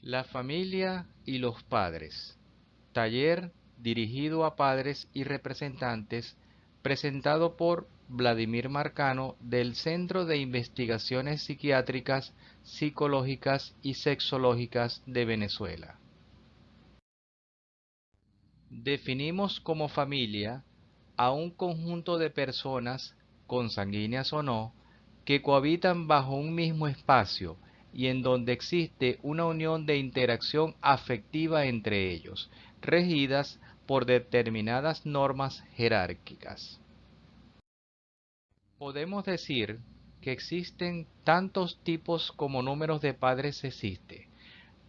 La familia y los padres. Taller dirigido a padres y representantes, presentado por Vladimir Marcano del Centro de Investigaciones Psiquiátricas, Psicológicas y Sexológicas de Venezuela. Definimos como familia a un conjunto de personas, consanguíneas o no, que cohabitan bajo un mismo espacio y en donde existe una unión de interacción afectiva entre ellos, regidas por determinadas normas jerárquicas. Podemos decir que existen tantos tipos como números de padres existe,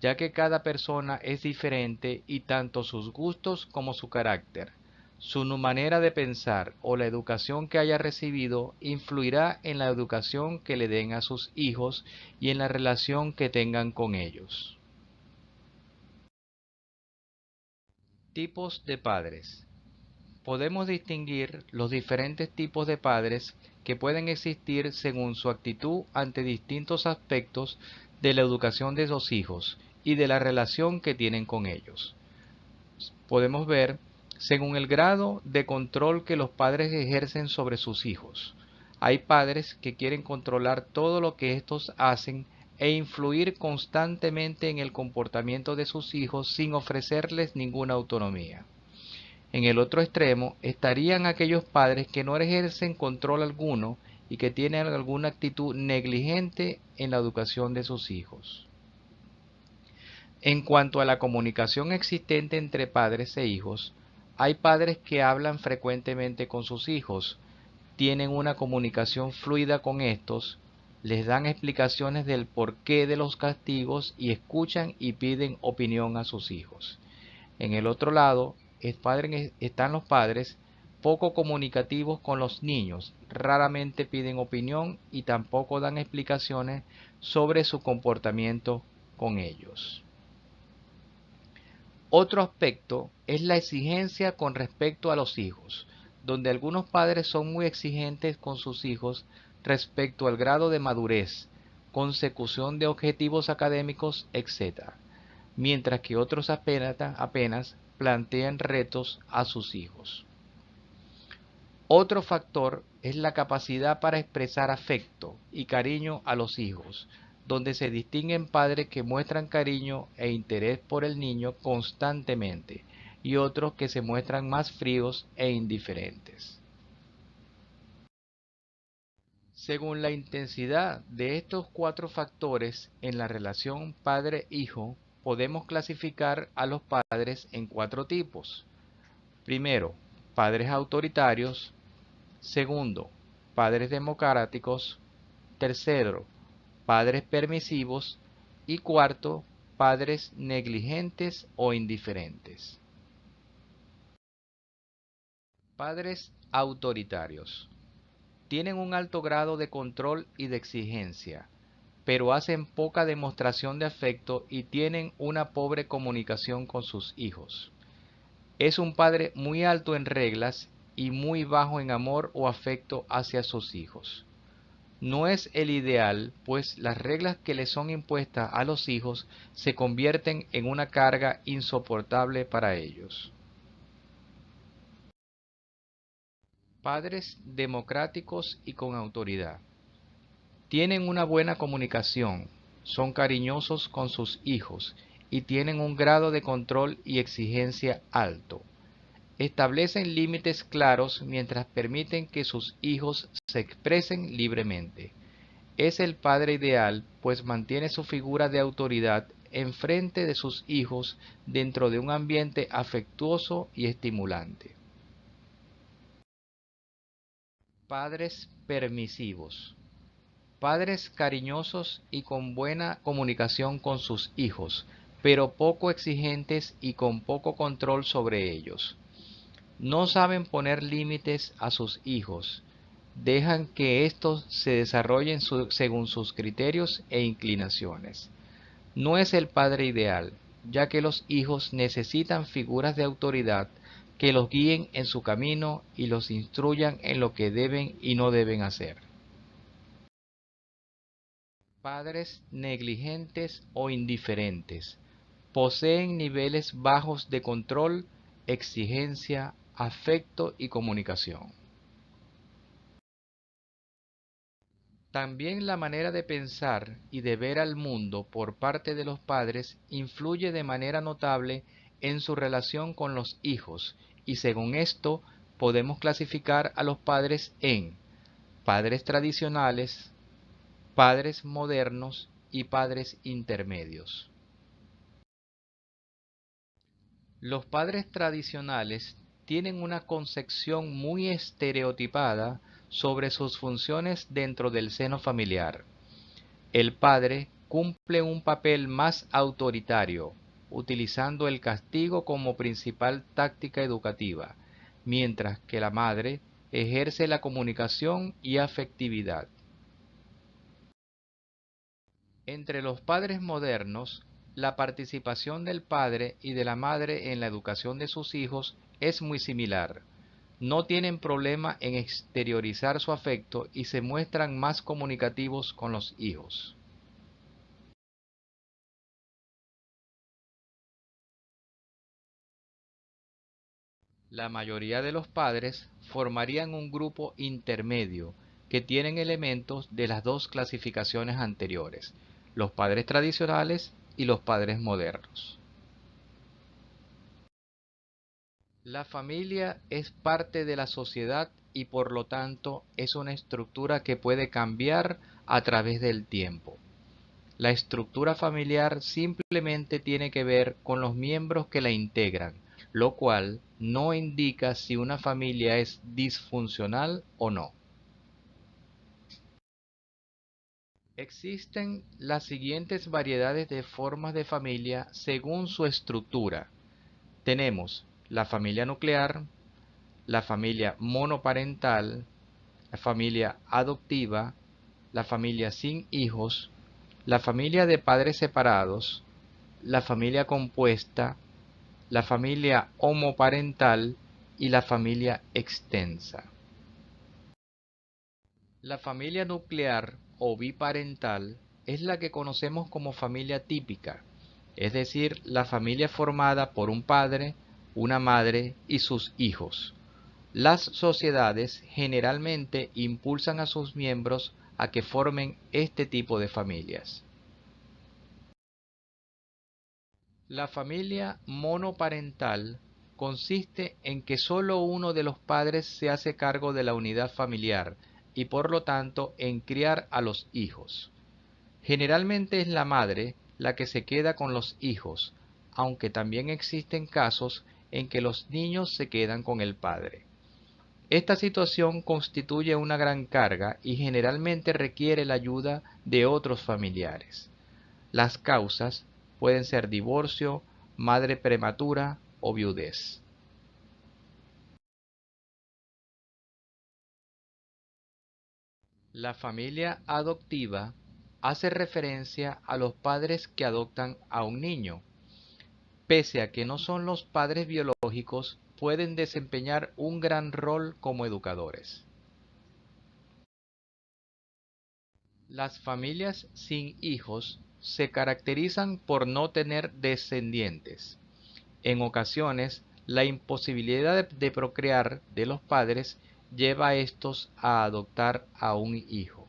ya que cada persona es diferente y tanto sus gustos como su carácter, su manera de pensar o la educación que haya recibido influirá en la educación que le den a sus hijos y en la relación que tengan con ellos. Tipos de padres. Podemos distinguir los diferentes tipos de padres que pueden existir según su actitud ante distintos aspectos de la educación de los hijos y de la relación que tienen con ellos. Podemos ver según el grado de control que los padres ejercen sobre sus hijos. Hay padres que quieren controlar todo lo que estos hacen e influir constantemente en el comportamiento de sus hijos sin ofrecerles ninguna autonomía. En el otro extremo estarían aquellos padres que no ejercen control alguno y que tienen alguna actitud negligente en la educación de sus hijos. En cuanto a la comunicación existente entre padres e hijos, hay padres que hablan frecuentemente con sus hijos, tienen una comunicación fluida con estos, les dan explicaciones del porqué de los castigos y escuchan y piden opinión a sus hijos. En el otro lado, están los padres poco comunicativos con los niños, raramente piden opinión y tampoco dan explicaciones sobre su comportamiento con ellos. Otro aspecto es la exigencia con respecto a los hijos, donde algunos padres son muy exigentes con sus hijos respecto al grado de madurez, consecución de objetivos académicos, etc., mientras que otros apenas plantean retos a sus hijos. Otro factor es la capacidad para expresar afecto y cariño a los hijos, donde se distinguen padres que muestran cariño e interés por el niño constantemente y otros que se muestran más fríos e indiferentes. Según la intensidad de estos cuatro factores en la relación padre-hijo, podemos clasificar a los padres en cuatro tipos. Primero, padres autoritarios. Segundo, padres democráticos. Tercero, padres permisivos. Y cuarto, padres negligentes o indiferentes. Padres autoritarios. Tienen un alto grado de control y de exigencia, pero hacen poca demostración de afecto y tienen una pobre comunicación con sus hijos. Es un padre muy alto en reglas y muy bajo en amor o afecto hacia sus hijos. No es el ideal, pues las reglas que le son impuestas a los hijos se convierten en una carga insoportable para ellos. Padres democráticos y con autoridad. Tienen una buena comunicación, son cariñosos con sus hijos y tienen un grado de control y exigencia alto. Establecen límites claros mientras permiten que sus hijos se expresen libremente. Es el padre ideal, pues mantiene su figura de autoridad enfrente de sus hijos dentro de un ambiente afectuoso y estimulante. Padres permisivos. Padres cariñosos y con buena comunicación con sus hijos, pero poco exigentes y con poco control sobre ellos. No saben poner límites a sus hijos, dejan que éstos se desarrollen según sus criterios e inclinaciones. No es el padre ideal, ya que los hijos necesitan figuras de autoridad que los guíen en su camino y los instruyan en lo que deben y no deben hacer. Padres negligentes o indiferentes. poseen niveles bajos de control, exigencia, afecto y comunicación. También la manera de pensar y de ver al mundo por parte de los padres influye de manera notable en su relación con los hijos, y según esto podemos clasificar a los padres en padres tradicionales, padres modernos y padres intermedios. Los padres tradicionales tienen una concepción muy estereotipada sobre sus funciones dentro del seno familiar. El padre cumple un papel más autoritario, utilizando el castigo como principal táctica educativa, mientras que la madre ejerce la comunicación y afectividad. Entre los padres modernos, la participación del padre y de la madre en la educación de sus hijos es muy similar. No tienen problema en exteriorizar su afecto y se muestran más comunicativos con los hijos. La mayoría de los padres formarían un grupo intermedio que tienen elementos de las dos clasificaciones anteriores, los padres tradicionales y los padres modernos. La familia es parte de la sociedad y por lo tanto es una estructura que puede cambiar a través del tiempo. La estructura familiar simplemente tiene que ver con los miembros que la integran, lo cual no indica si una familia es disfuncional o no. Existen las siguientes variedades de formas de familia según su estructura. Tenemos la familia nuclear, la familia monoparental, la familia adoptiva, la familia sin hijos, la familia de padres separados, la familia compuesta, la familia homoparental y la familia extensa. La familia nuclear o biparental es la que conocemos como familia típica, es decir, la familia formada por un padre, una madre y sus hijos. Las sociedades generalmente impulsan a sus miembros a que formen este tipo de familias. La familia monoparental consiste en que solo uno de los padres se hace cargo de la unidad familiar y por lo tanto en criar a los hijos. Generalmente es la madre la que se queda con los hijos, aunque también existen casos en que los niños se quedan con el padre. Esta situación constituye una gran carga y generalmente requiere la ayuda de otros familiares. Las causas pueden ser divorcio, madre prematura o viudez. La familia adoptiva hace referencia a los padres que adoptan a un niño. Pese a que no son los padres biológicos, pueden desempeñar un gran rol como educadores. Las familias sin hijos se caracterizan por no tener descendientes. En ocasiones, la imposibilidad de procrear de los padres lleva a estos a adoptar a un hijo.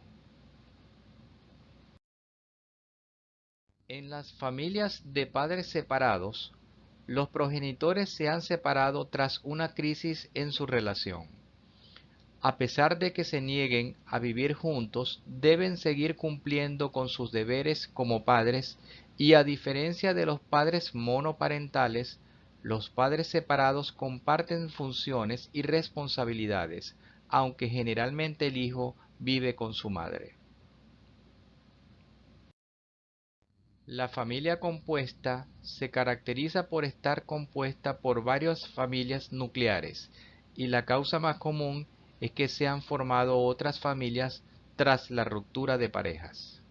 En las familias de padres separados, los progenitores se han separado tras una crisis en su relación. A pesar de que se nieguen a vivir juntos, deben seguir cumpliendo con sus deberes como padres y a diferencia de los padres monoparentales, los padres separados comparten funciones y responsabilidades, aunque generalmente el hijo vive con su madre. La familia compuesta se caracteriza por estar compuesta por varias familias nucleares y la causa más común es que se han formado otras familias tras la ruptura de parejas.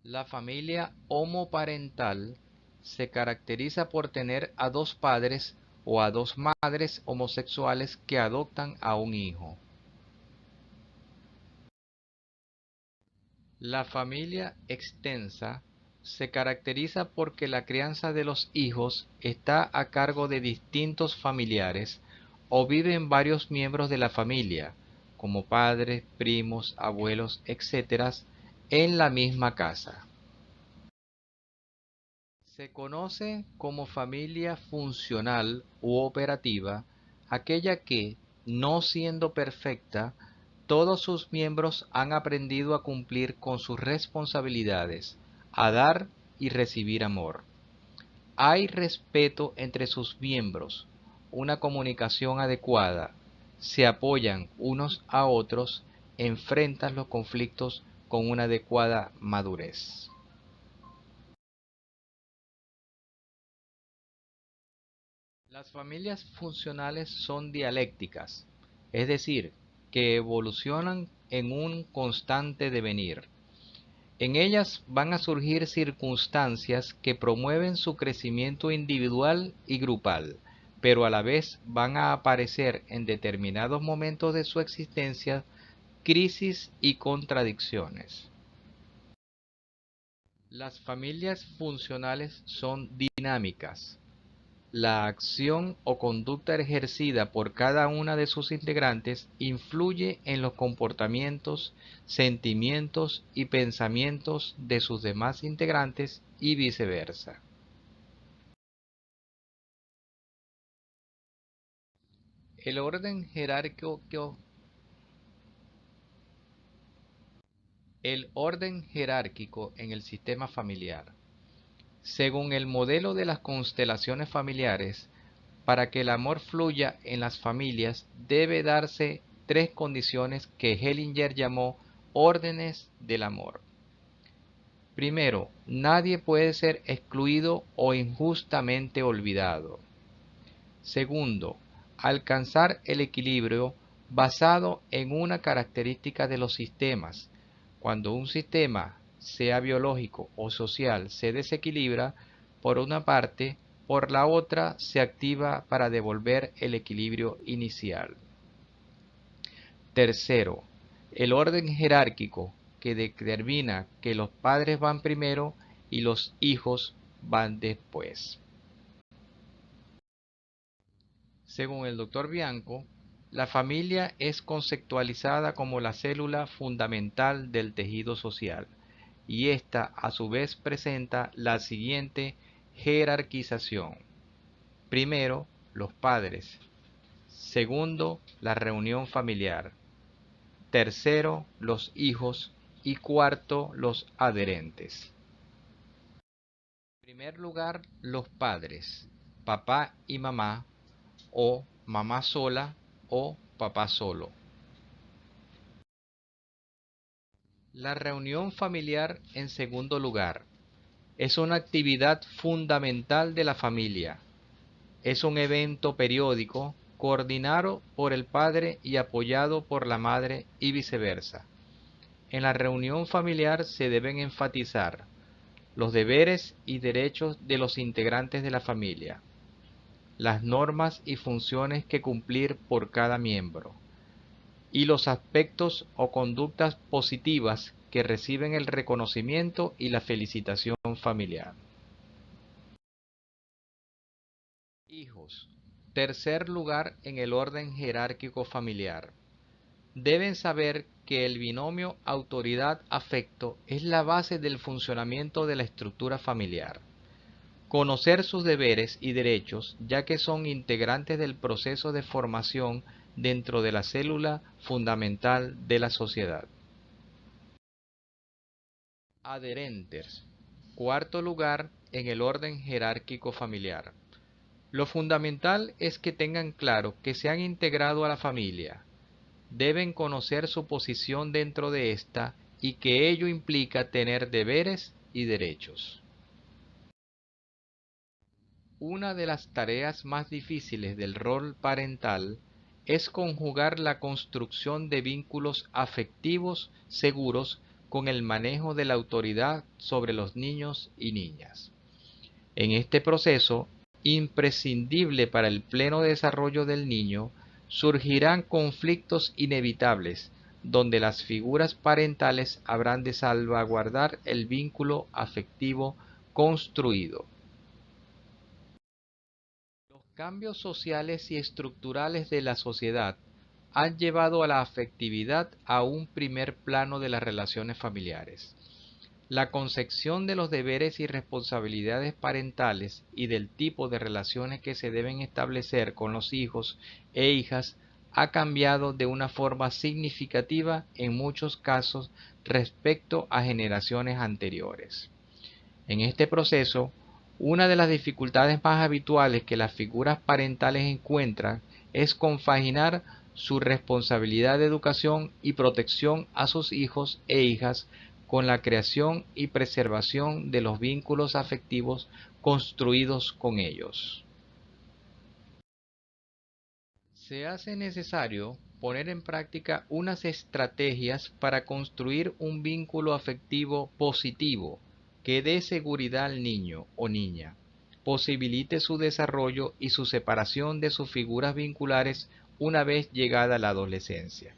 La familia homoparental se caracteriza por tener a dos padres o a dos madres homosexuales que adoptan a un hijo. La familia extensa se caracteriza porque la crianza de los hijos está a cargo de distintos familiares o viven varios miembros de la familia, como padres, primos, abuelos, etc., en la misma casa. Se conoce como familia funcional u operativa aquella que, no siendo perfecta, todos sus miembros han aprendido a cumplir con sus responsabilidades, a dar y recibir amor. Hay respeto entre sus miembros, una comunicación adecuada, se apoyan unos a otros, enfrentan los conflictos con una adecuada madurez. Las familias funcionales son dialécticas, es decir, que evolucionan en un constante devenir. En ellas van a surgir circunstancias que promueven su crecimiento individual y grupal, pero a la vez van a aparecer en determinados momentos de su existencia crisis y contradicciones. Las familias funcionales son dinámicas. La acción o conducta ejercida por cada una de sus integrantes influye en los comportamientos, sentimientos y pensamientos de sus demás integrantes y viceversa. El orden jerárquico, el orden jerárquico en el sistema familiar. Según el modelo de las constelaciones familiares, para que el amor fluya en las familias debe darse tres condiciones que Hellinger llamó órdenes del amor. Primero, nadie puede ser excluido o injustamente olvidado. Segundo, alcanzar el equilibrio basado en una característica de los sistemas. Cuando un sistema, sea biológico o social, se desequilibra, por una parte, por la otra se activa para devolver el equilibrio inicial. Tercero, el orden jerárquico que determina que los padres van primero y los hijos van después. Según el Dr. Bianco, la familia es conceptualizada como la célula fundamental del tejido social, y ésta a su vez presenta la siguiente jerarquización. Primero, los padres. Segundo, la reunión familiar. Tercero, los hijos. Y cuarto, los adherentes. En primer lugar, los padres, papá y mamá, o mamá sola o papá solo. La reunión familiar, en segundo lugar, es una actividad fundamental de la familia. Es un evento periódico coordinado por el padre y apoyado por la madre y viceversa. En la reunión familiar se deben enfatizar los deberes y derechos de los integrantes de la familia, las normas y funciones que cumplir por cada miembro, y los aspectos o conductas positivas que reciben el reconocimiento y la felicitación familiar. Hijos. Tercer lugar en el orden jerárquico familiar. Deben saber que el binomio autoridad-afecto es la base del funcionamiento de la estructura familiar. Conocer sus deberes y derechos, ya que son integrantes del proceso de formación dentro de la célula fundamental de la sociedad. Adherentes. Cuarto lugar en el orden jerárquico familiar. Lo fundamental es que tengan claro que se han integrado a la familia. Deben conocer su posición dentro de esta y que ello implica tener deberes y derechos. Una de las tareas más difíciles del rol parental es conjugar la construcción de vínculos afectivos seguros con el manejo de la autoridad sobre los niños y niñas. En este proceso, imprescindible para el pleno desarrollo del niño, surgirán conflictos inevitables, donde las figuras parentales habrán de salvaguardar el vínculo afectivo construido. Los cambios sociales y estructurales de la sociedad han llevado a la afectividad a un primer plano de las relaciones familiares. La concepción de los deberes y responsabilidades parentales y del tipo de relaciones que se deben establecer con los hijos e hijas ha cambiado de una forma significativa en muchos casos respecto a generaciones anteriores. En este proceso, una de las dificultades más habituales que las figuras parentales encuentran es compaginar su responsabilidad de educación y protección a sus hijos e hijas con la creación y preservación de los vínculos afectivos construidos con ellos. Se hace necesario poner en práctica unas estrategias para construir un vínculo afectivo positivo que dé seguridad al niño o niña, posibilite su desarrollo y su separación de sus figuras vinculares una vez llegada la adolescencia.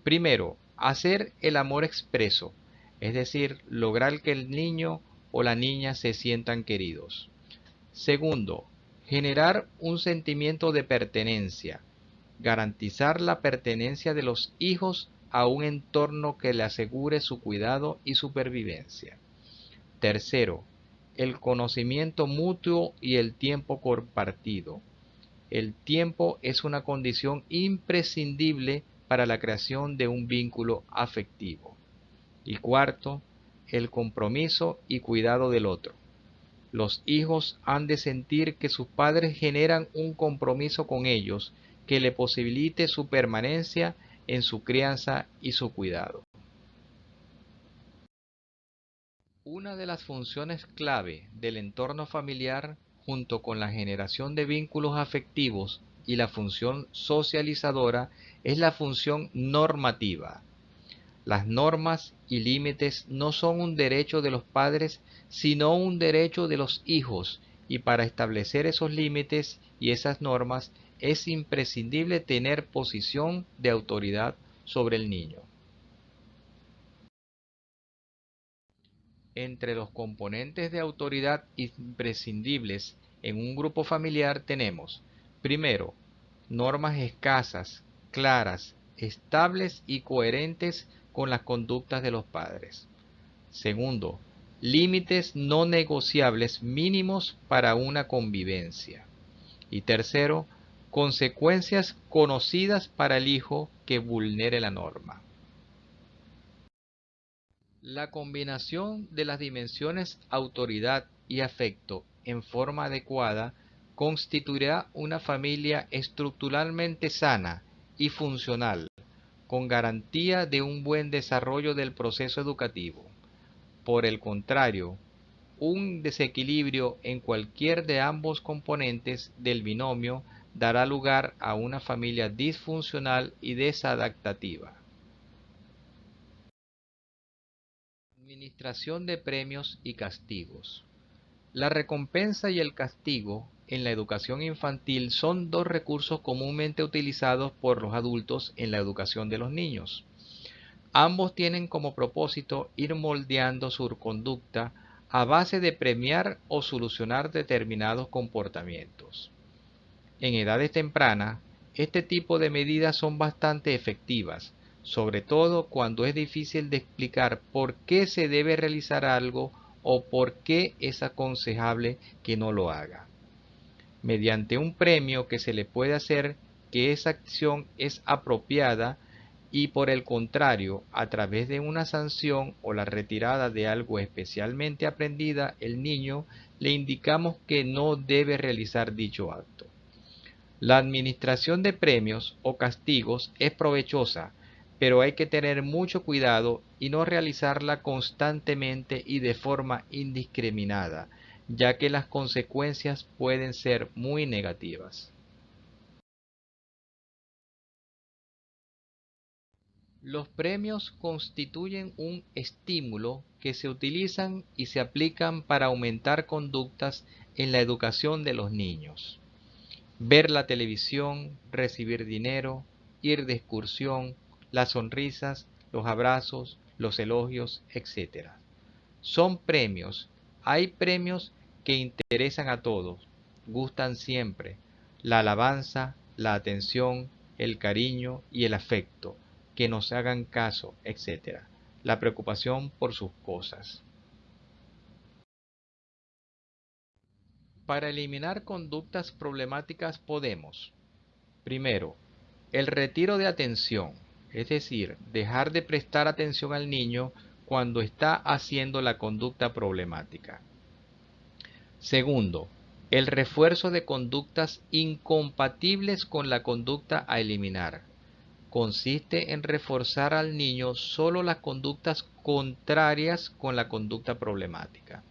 Primero, hacer el amor expreso, es decir, lograr que el niño o la niña se sientan queridos. Segundo, generar un sentimiento de pertenencia, garantizar la pertenencia de los hijos a un entorno que le asegure su cuidado y supervivencia. Tercero, el conocimiento mutuo y el tiempo compartido. El tiempo es una condición imprescindible para la creación de un vínculo afectivo. Y cuarto, el compromiso y cuidado del otro. Los hijos han de sentir que sus padres generan un compromiso con ellos que le posibilite su permanencia en su crianza y su cuidado. Una de las funciones clave del entorno familiar, junto con la generación de vínculos afectivos y la función socializadora, es la función normativa. Las normas y límites no son un derecho de los padres, sino un derecho de los hijos, y para establecer esos límites y esas normas es imprescindible tener posición de autoridad sobre el niño. Entre los componentes de autoridad imprescindibles en un grupo familiar tenemos, primero, normas escasas, claras, estables y coherentes con las conductas de los padres. Segundo, límites no negociables mínimos para una convivencia. Y tercero, consecuencias conocidas para el hijo que vulnere la norma. La combinación de las dimensiones autoridad y afecto en forma adecuada constituirá una familia estructuralmente sana y funcional, con garantía de un buen desarrollo del proceso educativo. Por el contrario, un desequilibrio en cualquier de ambos componentes del binomio dará lugar a una familia disfuncional y desadaptativa. Administración de premios y castigos. La recompensa y el castigo en la educación infantil son dos recursos comúnmente utilizados por los adultos en la educación de los niños. Ambos tienen como propósito ir moldeando su conducta a base de premiar o solucionar determinados comportamientos. En edades tempranas, este tipo de medidas son bastante efectivas, sobre todo cuando es difícil de explicar por qué se debe realizar algo o por qué es aconsejable que no lo haga. Mediante un premio que se le puede hacer que esa acción es apropiada y por el contrario, a través de una sanción o la retirada de algo especialmente aprendida, el niño le indicamos que no debe realizar dicho acto. La administración de premios o castigos es provechosa, pero hay que tener mucho cuidado y no realizarla constantemente y de forma indiscriminada, ya que las consecuencias pueden ser muy negativas. Los premios constituyen un estímulo que se utilizan y se aplican para aumentar conductas en la educación de los niños. Ver la televisión, recibir dinero, ir de excursión, las sonrisas, los abrazos, los elogios, etc. Son premios. Hay premios que interesan a todos, gustan siempre. La alabanza, la atención, el cariño y el afecto, que nos hagan caso, etc. La preocupación por sus cosas. Para eliminar conductas problemáticas podemos, primero, el retiro de atención, es decir, dejar de prestar atención al niño cuando está haciendo la conducta problemática. Segundo, el refuerzo de conductas incompatibles con la conducta a eliminar. Consiste en reforzar al niño solo las conductas contrarias con la conducta problemática.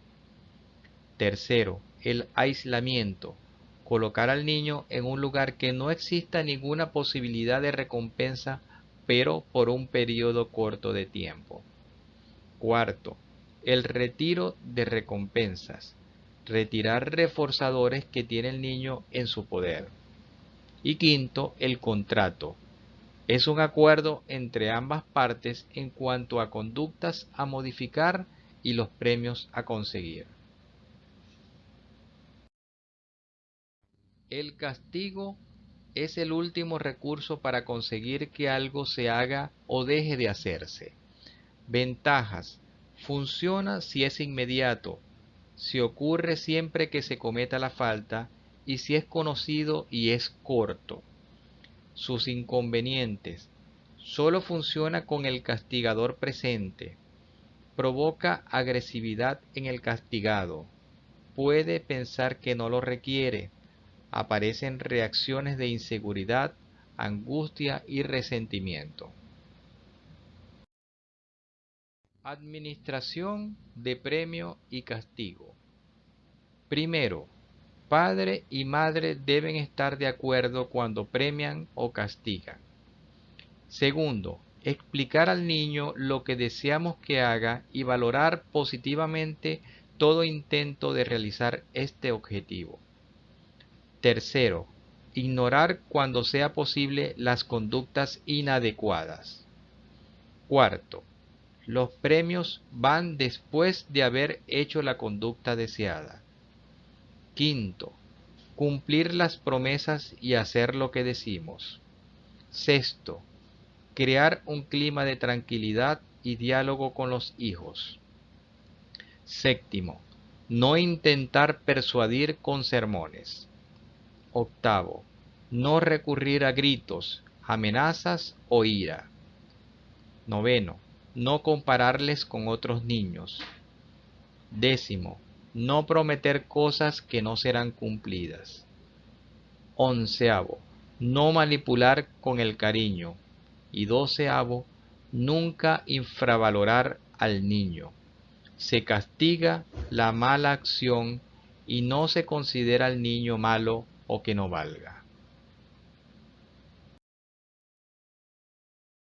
Tercero, el aislamiento. Colocar al niño en un lugar que no exista ninguna posibilidad de recompensa, pero por un periodo corto de tiempo. Cuarto, el retiro de recompensas. Retirar reforzadores que tiene el niño en su poder. Y quinto, el contrato. Es un acuerdo entre ambas partes en cuanto a conductas a modificar y los premios a conseguir. El castigo es el último recurso para conseguir que algo se haga o deje de hacerse. Ventajas. Funciona si es inmediato, si ocurre siempre que se cometa la falta y si es conocido y es corto. Sus inconvenientes. Solo funciona con el castigador presente. Provoca agresividad en el castigado. Puede pensar que no lo requiere. Aparecen reacciones de inseguridad, angustia y resentimiento. Administración de premio y castigo. Primero, padre y madre deben estar de acuerdo cuando premian o castigan. Segundo, explicar al niño lo que deseamos que haga y valorar positivamente todo intento de realizar este objetivo. Tercero, ignorar cuando sea posible las conductas inadecuadas. Cuarto, los premios van después de haber hecho la conducta deseada. Quinto, cumplir las promesas y hacer lo que decimos. Sexto, crear un clima de tranquilidad y diálogo con los hijos. Séptimo, no intentar persuadir con sermones. Octavo, no recurrir a gritos, amenazas o ira. Noveno, no compararles con otros niños. Décimo, no prometer cosas que no serán cumplidas. Onceavo, no manipular con el cariño. Y doceavo, nunca infravalorar al niño. Se castiga la mala acción y no se considera al niño malo o que no valga.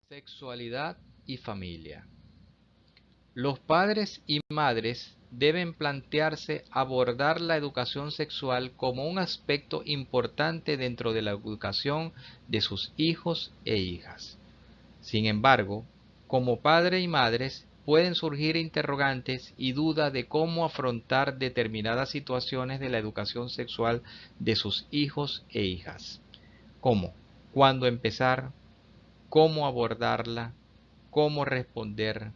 Sexualidad y familia. Los padres y madres deben plantearse abordar la educación sexual como un aspecto importante dentro de la educación de sus hijos e hijas. Sin embargo, como padres y madres pueden surgir interrogantes y dudas de cómo afrontar determinadas situaciones de la educación sexual de sus hijos e hijas, como cuándo empezar, cómo abordarla, cómo responder,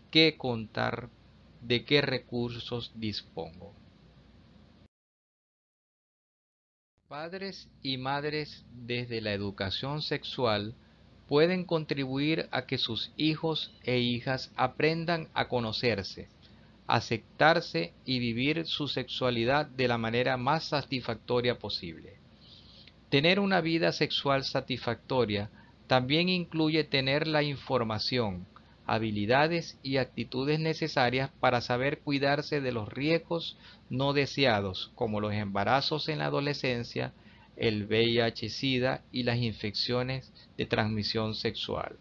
qué contar, de qué recursos dispongo. Padres y madres desde la educación sexual pueden contribuir a que sus hijos e hijas aprendan a conocerse, aceptarse y vivir su sexualidad de la manera más satisfactoria posible. Tener una vida sexual satisfactoria también incluye tener la información, habilidades y actitudes necesarias para saber cuidarse de los riesgos no deseados, como los embarazos en la adolescencia, el VIH-Sida y las infecciones de transmisión sexual.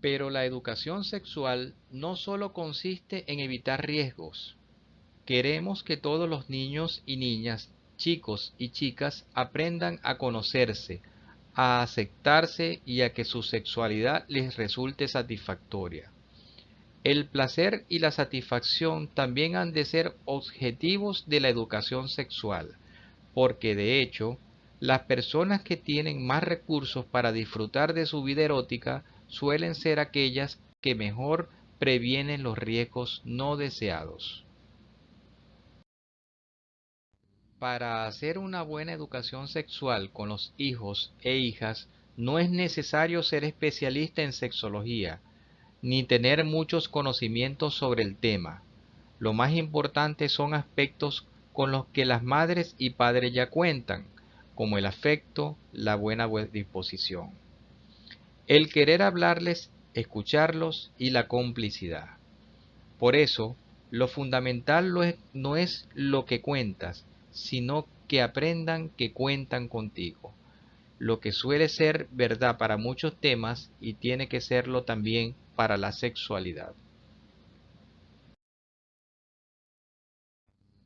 Pero la educación sexual no solo consiste en evitar riesgos. Queremos que todos los niños y niñas, chicos y chicas aprendan a conocerse, a aceptarse y a que su sexualidad les resulte satisfactoria. El placer y la satisfacción también han de ser objetivos de la educación sexual, porque de hecho, las personas que tienen más recursos para disfrutar de su vida erótica suelen ser aquellas que mejor previenen los riesgos no deseados. Para hacer una buena educación sexual con los hijos e hijas, no es necesario ser especialista en sexología, ni tener muchos conocimientos sobre el tema. Lo más importante son aspectos con los que las madres y padres ya cuentan, como el afecto, la buena disposición, el querer hablarles, escucharlos y la complicidad. Por eso, lo fundamental no es lo que cuentas, sino que aprendan que cuentan contigo, lo que suele ser verdad para muchos temas y tiene que serlo también para la sexualidad.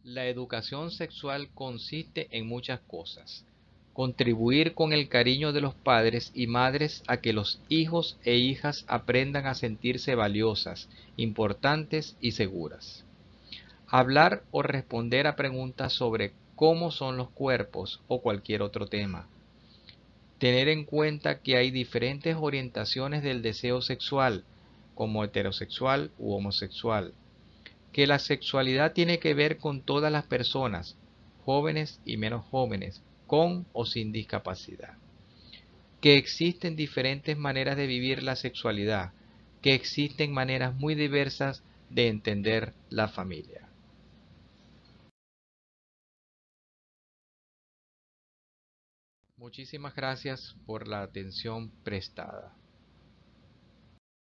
La educación sexual consiste en muchas cosas. Contribuir con el cariño de los padres y madres a que los hijos e hijas aprendan a sentirse valiosas, importantes y seguras. Hablar o responder a preguntas sobre cómo son los cuerpos o cualquier otro tema. Tener en cuenta que hay diferentes orientaciones del deseo sexual, como heterosexual u homosexual, que la sexualidad tiene que ver con todas las personas, jóvenes y menos jóvenes, con o sin discapacidad, que existen diferentes maneras de vivir la sexualidad, que existen maneras muy diversas de entender la familia. Muchísimas gracias por la atención prestada.